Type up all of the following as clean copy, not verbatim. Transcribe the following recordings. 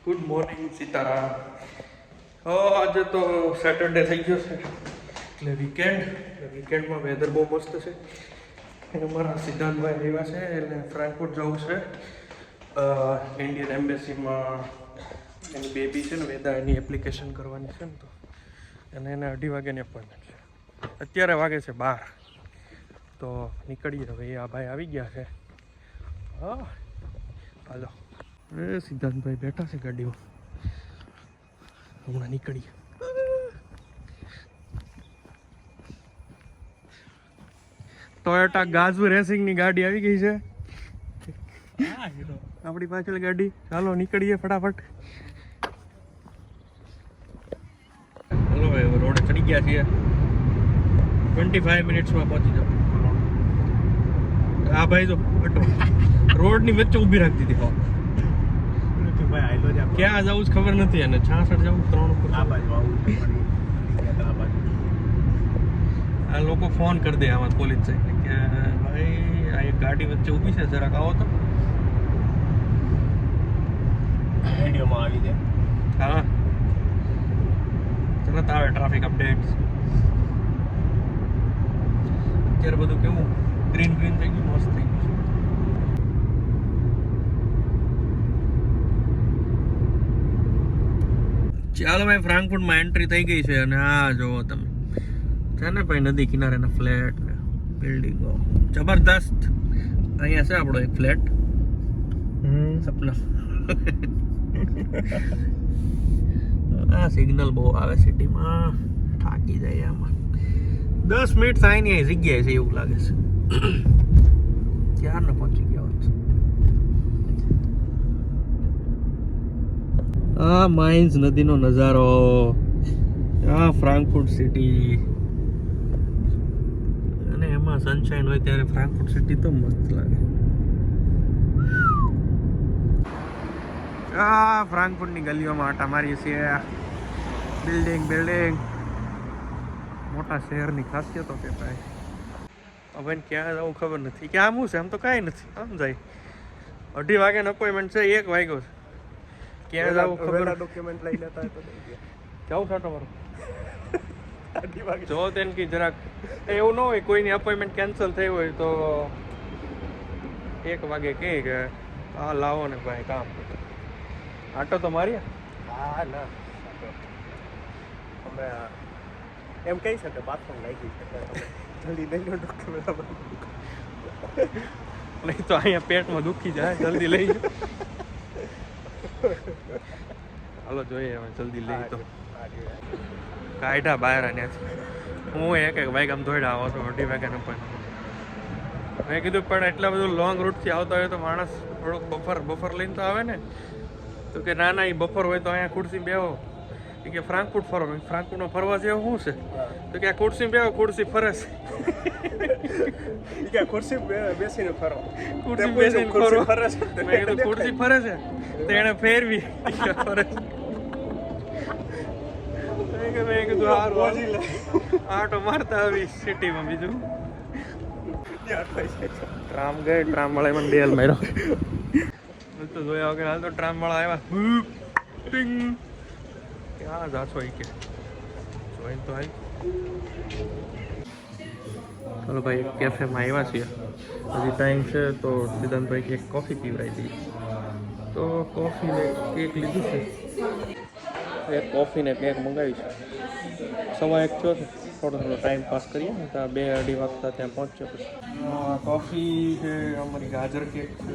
Good morning Sitaram. આજે તો Saturday થઈ ગયો છે એટલે વીકેન્ડમાં વેધર બહુ મસ્ત છે. અમારા સિદ્ધાંતભાઈ આવ્યા છે એટલે ફ્રેન્કફર્ટ જવું છે. ઇન્ડિયન એમ્બેસીમાં એની બેબી છે ને વેદા, એની એપ્લિકેશન કરવાની છે ને, તો એને 2:30 વાગ્યાની અપોઇન્ટમેન્ટ છે. અત્યારે વાગે છે 12, તો નીકળીએ હવે. આ ભાઈ આવી ગયા છે. હા હાલો. સિદ્ધાંતભાઈ બેઠા છે ગાડીમાં, હમણાં નીકળીએ. ટોયોટા ગાઝુ રેસિંગની ગાડી આવી ગઈ છે આપણી પાછળ ગાડી. ચાલો નીકળીએ ફટાફટ. હલો ભાઈ, રોડે ચડી ગયા છીએ. 25 મિનિટ્સમાં પહોંચી જાવ. આ ભાઈ તો રોડની વચ્ચે ઊભી રાખી દીધી. ક્યાં જવું જ ખબર નથી. અને 66 જવું 3 ઉપર. આ લોકો ફોન કરી દે આમાં પોલીસ સાહેબ કે ભાઈ આ એક ગાડી વચ્ચે ઊભી છે, જરાક આવો તો. વિડીયોમાં આવી જાય. હા, તરત આવે ટ્રાફિક અપડેટ્સ. અત્યારે બધું કેવું ગ્રીન થઈ ગયું, મસ્ત થઈ ગયું. ચાલો ભાઈ, ફ્રાન્કફર્ટમાં એન્ટ્રી થઈ ગઈ છે. અને આ જોવો તમે છે ને ભાઈ, નદી કિનારેના ફ્લેટ ને બિલ્ડિંગો જબરદસ્ત. અહીંયા છે આપણો એક ફ્લેટ, સપના. આ સિગ્નલ બહુ આવે સિટીમાં, થાકી જાય આમાં. 10 મિનિટ થાય ને જગ્યાએ છે એવું લાગે છે. ક્યારનો પહોંચી ગયા હોત. આ માઇન્સ નદીનો નજારો, આ ફ્રાન્કફર્ટ સિટી. અને એમાં સનશાઇન હોય ત્યારે ફ્રાન્કફર્ટ સિટી તો મસ્ત લાગે. આ ફ્રાન્કફર્ટની ગલીઓમાં આટા મારીએ છીએ. બિલ્ડિંગ મોટા શહેરની ખાસિયતો કે ભાઈ. હવે ક્યાં જવું ખબર નથી. ક્યાં આવું છે એમ તો કાંઈ નથી. આમ જાય 2:30 વાગ્યાનો અપોઇન્ટમેન્ટ છે, 1 વાગ્યો છે. ક્યાં જવું ખબર. ડોક્યુમેન્ટ લઈ લેતા હોય તો જાઉં છાંટો મારો. જો તેને કે જરાક એવું ન હોય, કોઈની અપોઇન્ટમેન્ટ કેન્સલ થઈ હોય તો 1 વાગે કહે કે હા લાવો ને ભાઈ કામ. આટો તો મારીએ. હા ના અમે એમ કહી શકે બાથરૂમ લાગી શકે, જલ્દી લઈ લો ડોક્યુમેન્ટ. નહીં તો અહીંયા પેટમાં દુખી જાય, જલ્દી લઈ જાઓ. હાલો જોઈએ હવે જલ્દી લઈ તો. કાઢ્યા બહાર ત્યાંથી. હું એક વાગ્યા આમ દોડ્યા આવો છો, 2:30 વાગ્યાનો પણ. મેં કીધું પણ એટલા બધું લોંગ રૂટથી આવતો હોય તો માણસ થોડુંક બફર લઈને તો આવે ને. તો કે ના એ બફર હોય તો અહીંયા ખુરશી બેહો. એ કે ફ્રાન્કફર્ટ ફરો. ફ્રાન્કફર્ટમાં ફરવા જેવું શું છે? તો કે આ ખુરશી બેહો, ખુરશી ફરે છે. ખુરશી બેસીને ફરો. ખુરશી બેસીને ફરો. મેં કીધું ખુરશી ફરે છે તો એને ફેરવી ફરે છે. મેં કીધું આટો મારતા આવી સિટીમાં. બીજું ટ્રામ ગઈ, ટ્રામ વાળા મને બેલ માર્યો તો જોયા વગર. હાલ તો ટ્રામ વાળા આવ્યા. ક્યાં જાશો એ કે જોઈને તો આવી. ચાલો ભાઈ, એક કેફેમાં આવ્યા છીએ. હજી ટાઈમ છે તો સિદ્ધાંતભાઈ એક કોફી પીવડાવી દઈએ. તો કોફી ને કેક લીધું છે. એક કોફી ને કેક મંગાવી છે. 1:15 થયો છે. થોડો ટાઈમ પાસ કરીએ ને ત્યાં 2-2:30 વાગતા ત્યાં પહોંચશે. પછી કોફી છે, અમારી ગાજર કેક છે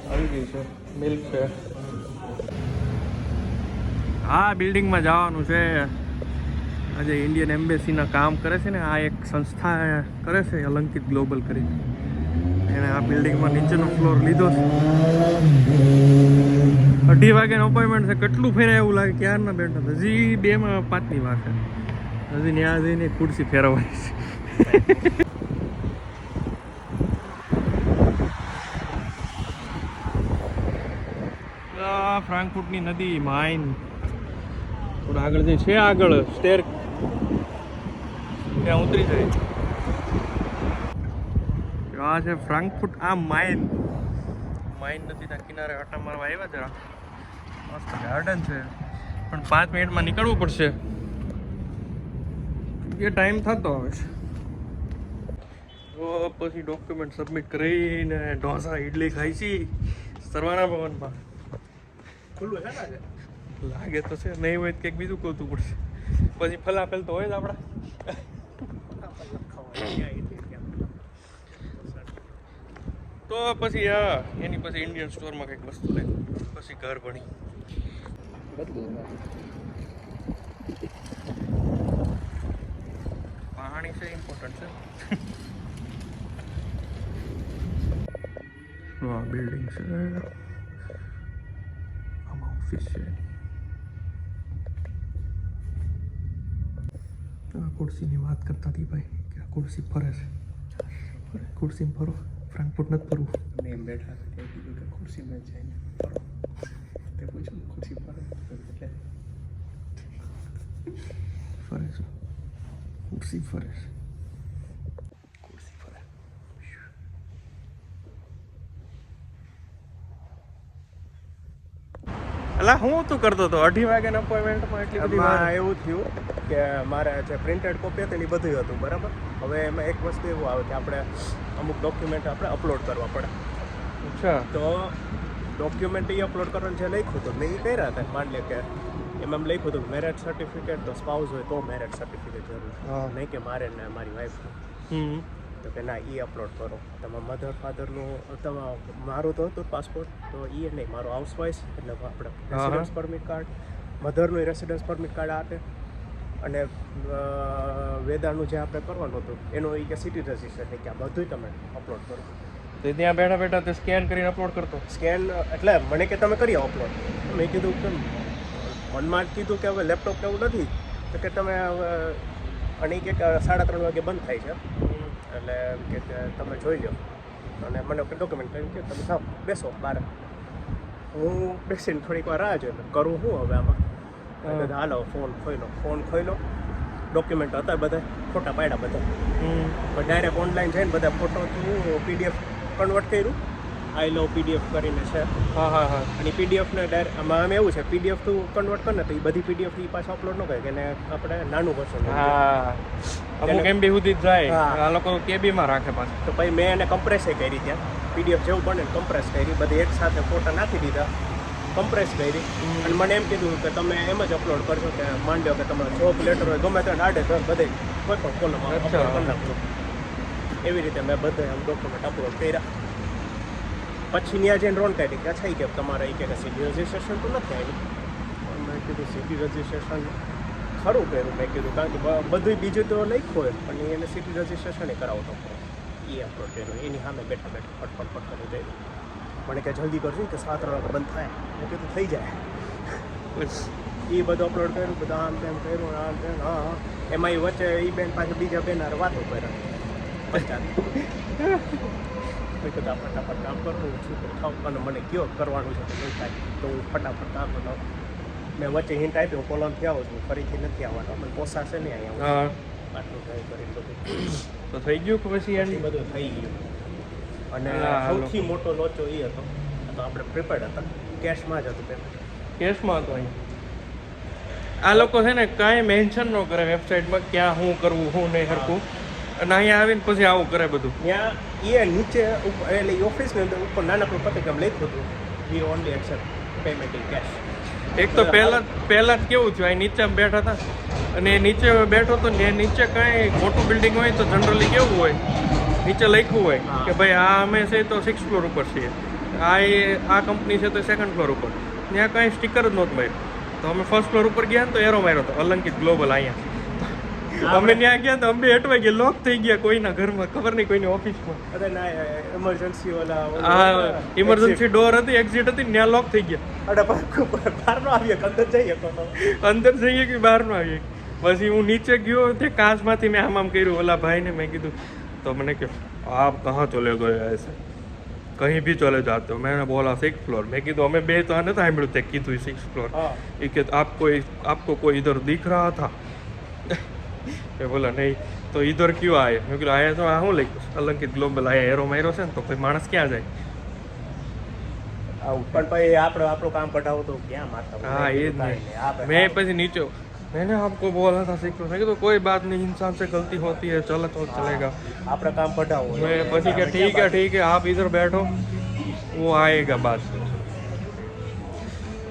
આવી ગઈ છે, મિલ્ક છે. આ બિલ્ડિંગમાં જવાનું છે. આજે ઇન્ડિયન એમ્બેસીના કામ કરે છે ને, આ એક સંસ્થા કરે છે અલંકિત ગ્લોબલ કરીને. એને આ બિલ્ડિંગમાં નીચેનો ફ્લોર લીધો છે. 2:30 વાગ્યાનો અપોઇન્ટમેન્ટ છે. કેટલું ફેરાય એવું લાગે. ક્યારના બેઠા હજી 2:05ની વાર છે. હજી ત્યાં જઈને ખુરશી ફેરવવાની છે. ફ્રાન્કફર્ટની નદી માઇન. થોડા આગળ જઈ છે, આગળ સ્ટેર ત્યાં ઉતરી જાય. આ છે ફ્રાન્કફર્ટ. આ માઇન નદીના કિનારે આટા મારવા આવ્યા જરા. મસ્ત ગાર્ડન છે, પણ 5 મિનિટમાં નીકળવું પડશે, એ ટાઈમ થતો હવે છે. તો પછી ડોક્યુમેન્ટ સબમિટ કરીને ઢોસા ઇડલી ખાઈ છી સરવાના ભવનમાં. ખુલ્લું છે ને લાગે તો છે, નહીં હોય તો કંઈક બીજું ગોતવું પડશે. પછી ફલાફેલ તો હોય જ આપણા. તો પછી એની પછી ઇન્ડિયન સ્ટોરમાં કંઈક વસ્તુ લઈ, પછી ઘર ભણી પાણી છે ઇમ્પોર્ટન્ટ છે. બિલ્ડિંગ છે, આમાં ઓફિસ છે. આ ખુરશીની વાત કરતા હતી ભાઈ કે આ ખુરશી ફરે છે. ખુરશીમાં ફરો, ફ્રેન્કફર્ટ નથી ફરવું. મેં બેઠા હતા તે કીધું કે ખુરશીમાં જઈને ફરો, તે પૂછ્યું ખુરશી ફરે એટલે ફરે છે, ખુરશી ફરે છે, ખુરશી ફરે. અલા હું તું કરતો હતો 2:30 વાગ્યાના અપોઇન્ટમેન્ટમાં એટલી બધી વાર? એવું થયું કે મારે જે પ્રિન્ટેડ કોપી હતી એ બધું હતું બરાબર. હવે એમાં એક વસ્તુ એવું આવે કે આપણે અમુક ડોક્યુમેન્ટ આપણે અપલોડ કરવા પડે. અચ્છા. તો ડોક્યુમેન્ટ એ અપલોડ કરવાનું જે લખ્યું હતું મેં એ કર્યા હતા. માની લે કે એમાં એમ લખ્યું હતું મેરેજ સર્ટિફિકેટ, તો સ્પાઉસ હોય તો મેરેજ સર્ટિફિકેટ જરૂર છે, નહીં કે મારે ને મારી વાઈફનું. તો કે ના એ અપલોડ કરો. તમારા મધર ફાધરનું મારું તો હતું પાસપોર્ટ, તો એ નહીં, મારું હાઉસવાઇફ એટલે આપણે રેસિડન્સ પરમિટ કાર્ડ, મધરનું રેસિડન્સ પરમિટ કાર્ડ આપે, અને વેદાનું જે આપણે કરવાનું હતું એનું એ કે સિટી રજિસ્ટર કે આ બધું તમે અપલોડ કરો. તો ત્યાં બેઠા બેઠા તે સ્કેન કરીને અપલોડ કરતો? સ્કેન એટલે મને કે તમે કરી અપલોડ. મેં કીધું કે મનમાં જ કીધું કે હવે લેપટોપ એવું નથી, તો કે તમે અને એ કે 3:30 વાગે બંધ થાય છે, એટલે કે તમે જોઈ લો. અને મને ડોક્યુમેન્ટ કરીને કે તમે સાવ બેસો બહાર. હું બેસીને થોડીક વાર રાહ જોઈ કરું હું હવે આમાં. હાલો ફોન ખોઈ લો. ડોક્યુમેન્ટ હતા બધા, ફોટા પાડ્યા બધા, પણ ડાયરેક્ટ ઓનલાઈન જઈને બધા ફોટો હું PDF કન્વર્ટ કર્યું. આઈ લવ PDF કરીને છે. અને પીડીએફને ડાયરેક્ટ આમાં આમ એવું છે, PDF તું કન્વર્ટ કરે ને તો એ બધી PDF એ પાછા અપલોડ ન કરે કે એને આપણે નાનું વર્ઝન. અમુક MB સુધી જ જાય, આ લોકો કેબીમાં રાખે પાછું. તો પછી મેં એને કમ્પ્રેસ કરી ત્યાં, PDF જેવું બને કમ્પ્રેસ કરી, બધી એક સાથે ફોટા નાખી દીધા, કમ્પ્રેસ કરી. અને મને એમ કીધું કે તમે એમ જ અપલોડ કરશો કે માંડ્યો કે તમારો જોબ લેટર હોય ગમે ત્યાં આડે બધે કોઈ પણ કોલમમાં અપલોડ કરી નાખજો. એવી રીતે મેં બધા આમ ડોક્યુમેન્ટ અપલોડ કર્યા. પછી ત્યાં જઈને રોન કાઢી કે અચ્છા કે તમારે એ કે સિટી રજિસ્ટ્રેશન તો નથી આવ્યું. મેં કીધું સિટી રજિસ્ટ્રેશન ખરું કર્યું. મેં કીધું કારણ કે બધું બીજું તો લખ્યું હોય પણ એને સિટી રજિસ્ટ્રેશન કરાવતો એ અપલોડ કર્યું. એની સામે બેઠા ફટફટ કરી દઈ. મને કે જલ્દી કરજો કે 7 વાગે બંધ થાય. મેં કીધું થઈ જાય. એ બધું અપલોડ કર્યું, બધું આમ તેમ કર્યું, આમ તેમ. હા એમાં એ વચ્ચે એ બેન પાછળ બીજા બેન વાતો કર્યા. ફટાફટ કામ કરવું છું અને મને કયો કરવાનું છે નહીં થાય તો હું ફટાફટ કામ કરું. મેં વચ્ચે હિન્ટ આપ્યો કોલોનથી આવું છું, ફરીથી નથી આવવાનો, મને પોસાશે નહીં અહીંયા. આટલું ટ્રાય કરી બધું તો થઈ ગયું કે પછી એ બધું થઈ ગયું. અને સૌથી મોટો લોચો એ હતો, તો આપણે પ્રિપેર્ડ હતા, કેશમાં જ હતું પેમેન્ટ. કેશમાં હતો અહીંયા. આ લોકો છે ને કાંઈ મેન્શન ન કરે વેબસાઇટમાં ક્યાં શું કરવું શું નહીં સરખું, અને અહીંયા આવીને પછી આવું કરે બધું. ત્યાં એ નીચે એટલે ઓફિસની અંદર ઉપર નાનકડું પત્રિકામાં લખ્યું હતું we only accept payment in cash. એક તો પહેલાં જ કેવું થયું, અહીં નીચે બેઠા હતા અને એ નીચે બેઠો હતો ને નીચે કાંઈ મોટું બિલ્ડિંગ હોય તો જનરલી કેવું હોય, નીચે લખ્યું હોય કે ભાઈ આ અમે છે તો 6th ફ્લોર ઉપર છીએ, આ કંપની છે તો 2nd ફ્લોર ઉપર. ત્યાં કાંઈ સ્ટીકર જ નહોતું માર્યું. તો અમે 1st ફ્લોર ઉપર ગયા ને તો એરો માર્યો હતો અલંકિત ગ્લોબલ અહીંયા. અમે ત્યાં ગયા તો અમે અટવાઈ ગયા, લોક થઈ ગયા કોઈના ઘરમાં, ખબર નહીં કોઈની ઓફિસમાં. અરે ના ઇમરજન્સી ઇમરજન્સી ડોર હતી, એક્ઝિટ હતી, ત્યાં લોક થઈ ગયા. અરે બહારનો આવીએ અંદર જઈએ અંદર જઈએ કે બહારનો આવીએ. પછી હું નીચે ગયો તે કાચમાંથી મેં આમ કર્યું ઓલા ભાઈને, મેં કીધું તો મને કે આપ કहाँ ચલે ગયા ऐसे, कहीं भी चले जाते हो. मैंने बोला 6th फ्लोर. मैं કીધું અમે બે તો નથી સાંભળ્યું તે કીધું 6th फ्लोर. એ કે आपको कोई इधर दिख रहा था? मैं बोला नहीं. तो इधर क्यों आए? मैं કીધું આયા તો આ શું લખ્યું અલંકિત ગ્લોબલ, આયા એરો માર્યો છે ને તો ભાઈ માણસ ક્યાં જાય? આવું પણ પછી આપણું કામ કઢાવો તો ક્યાં મારતા હોય? हाँ ये કાંઈ નહીં. આપણે मैं પછી નીચે मैंने आपको बोला था सीखो मैं तो कोई बात नहीं इंसान से गलती होती है चलो तो चलेगा આપણે કામ કઢાવવું હોય. मैं પછી કે ठीक है आप इधर बैठो वो आएगा बात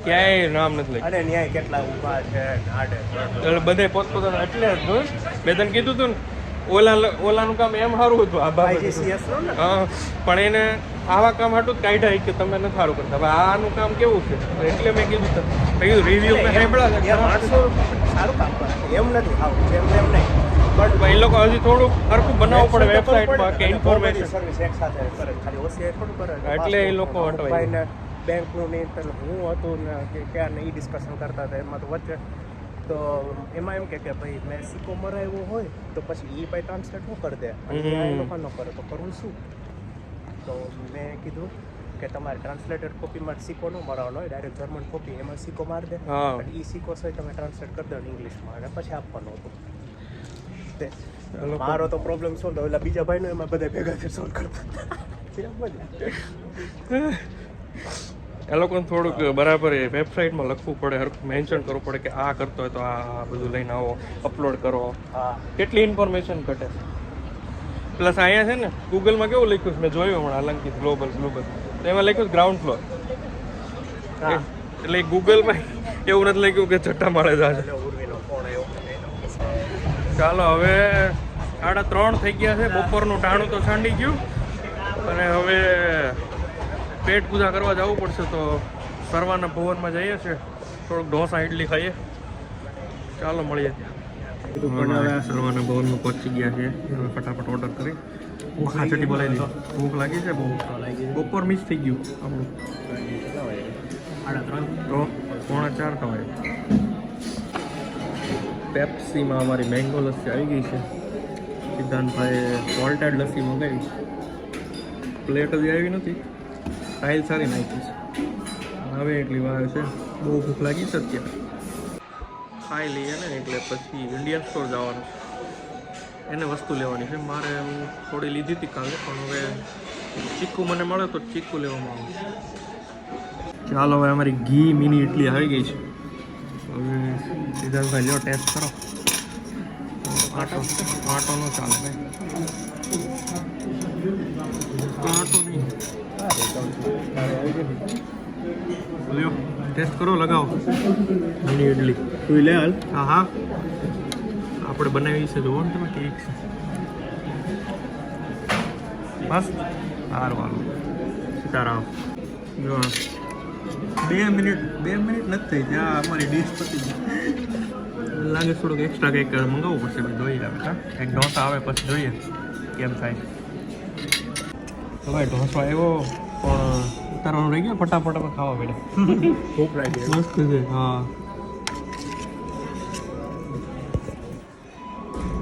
क्या है नाम નથી લખ્યું અને ન્યાય કેટલા ઊભા છે આડે એટલે બધે પોતપોતાના એટલે જ જોયું મેં તને કીધું હતું ને ઓલાનું કામ એમ સારું હતું આ બાબતે. IGCS નો ને હા પણ એને આવા કામ હાટું જ કાઢ્યા કે તમે નથી સારું કરતા હવે આનું કામ કેવું છે એટલે મેં કીધું મેં કીધું રિવ્યુ મેં સાંભળ્યા છે એ માણસો સારું કામ કરે છે. એમ નથી આવું એમ નહીં પણ એ લોકો હજી થોડુંક સરખું બનાવવું પડે વેબસાઇટમાં કે ઇન્ફોર્મેશન સર્વિસ એક સાથે કરે ખાલી OCI થોડું કરે એટલે એ લોકો હટવાય. ભાઈને બેંકનું ને પેલું હું હતું ને કે ક્યાં ને એ ડિસ્કશન કરતા હતા એમાં તો વચ્ચે તો એમાં એમ કે ભાઈ મેં સિક્કો મરાવ્યો હોય તો પછી એ ભાઈ ટ્રાન્સલેટ શું કરી દે અને ત્યાં એ લોકો ન કરે તો કરવું શું? તો મેં કીધું કે તમારે ટ્રાન્સલેટેડ કોપીમાં સિક્કો ન મરાવવાનો હોય ડાયરેક્ટ જર્મન કોપી એમાં સિક્કો મારી દે હા. અને એ સિક્કો સહિત તમે ટ્રાન્સલેટ કરી દો ઇંગ્લિશમાં અને પછી આપવાનું હતું તે એ લોકો- મારો તો પ્રોબ્લેમ સોલ્વ ઓલા બીજા ભાઈનો એમાં બધા ભેગા થઈ સોલ્વ કરતા એ લોકોને થોડુંક બરાબર એ વેબસાઇટમાં લખવું પડે હરખું મેન્શન કરવું પડે કે આ કરતો હોય તો આ બધું લઈને આવો અપલોડ કરો હા કેટલી ઇન્ફોર્મેશન ઘટે પ્લસ અહીંયા છે ને ગૂગલમાં કેવું લખ્યું છે મેં જોયું હમણાં અલંકિત ગ્લોબલ તો એમાં લખ્યું ગ્રાઉન્ડ ફ્લોર હા એટલે ગૂગલમાં એવું નથી લખ્યું કે છઠ્ઠા માળે જાય એટલે ઉર્વીનો ફોન આવ્યો ચાલો હવે 3:30 થઈ ગયા છે બપોરનું ટાણું તો છાંડી ગયું અને હવે પેટ પૂજા કરવા જવું પડશે તો સરવાના ભવનમાં જઈએ છીએ થોડુંક ઢોસા ઇડલી ખાઈએ ચાલો મળીએ ત્યાં સરવાના ભવનમાં પહોંચી ગયા છીએ હવે ફટાફટ ઓર્ડર કરી ભૂખ ખાચડી બોલાવી દીધી ભૂખ લાગી છે બહુ બપોર મિસ થઈ ગયું આપણું તો 3:45 થવાય પેપ્સીમાં અમારી મેંગો લસ્સી આવી ગઈ છે સિદ્ધાંતભાઈએ સોલ્ટેડ લસ્સી મંગાવી પ્લેટ હજી આવી નથી ટાઈલ સારી નાખી છે હવે એટલી વાર છે બહુ ભૂખ લાગી છે અત્યારે ખાઈ લઈએ ને એટલે પછી ઇન્ડિયન સ્ટોર જવાનું એને વસ્તુ લેવાની છે મારે હું થોડી લીધી હતી કાલે પણ હવે ચીકુ મને મળે તો ચીકુ લેવામાં આવે ચાલો હવે અમારી ઘી મિની ઇડલી આવી ગઈ છે હવે સિદ્ધાર્થભાઈ લ્યો ટેસ્ટ કરો આટો નો ચાલે ભાઈ આટો નહીં લ્યો ટેસ્ટ કરો લગાવો મિની ઇડલી તું લે હાલ હા હા આપણે બનાવી છે જોવો ને તમે કેક છે બસ સારું હાલો સીતારામ જો 2 મિનિટ નથી થઈ ત્યાં અમારી ડીશ પતી ગઈ લાગે થોડુંક એક્સ્ટ્રા કંઈક મંગાવવું પડશે ભાઈ જોઈએ હવે હા એક ઢોસા આવે પછી જોઈએ કેમ થાય તો ભાઈ ઢોસો આવ્યો પણ ઉતારવાનું રહી ગયો ફટાફટ આપણે ખાવા પડે ભૂખ લાગી મસ્ત છે હા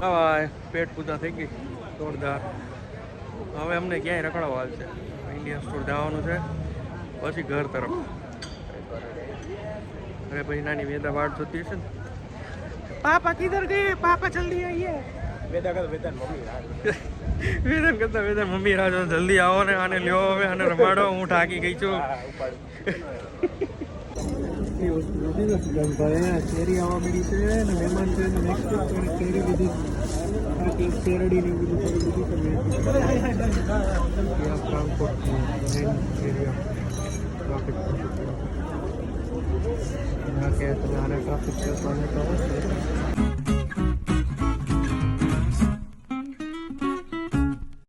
હવે પેટ પૂજા થઈ ગઈ જોરદાર હવે અમને ક્યાંય રખડવા હાલશે ઇન્ડિયન સ્ટોર જવાનું છે પછી ઘર તરફ અરે પછી નાની વેદા વાટ જોતી હશે ને પાપા કિધર ગયે પાપા જલ્દી આવીએ વેદન મમ્મી વેદન કરતા વેદન મમ્મી રાજો જલ્દી આવો ને આને લ્યો હવે આને રમાડો હું થાકી ગઈ છું કેરી આવવા મળી છે ને મહેમાન છે ને નેક્સ્ટ કેરી લીધી શેરડી ને બધું થોડી લીધી ટ્રાફિક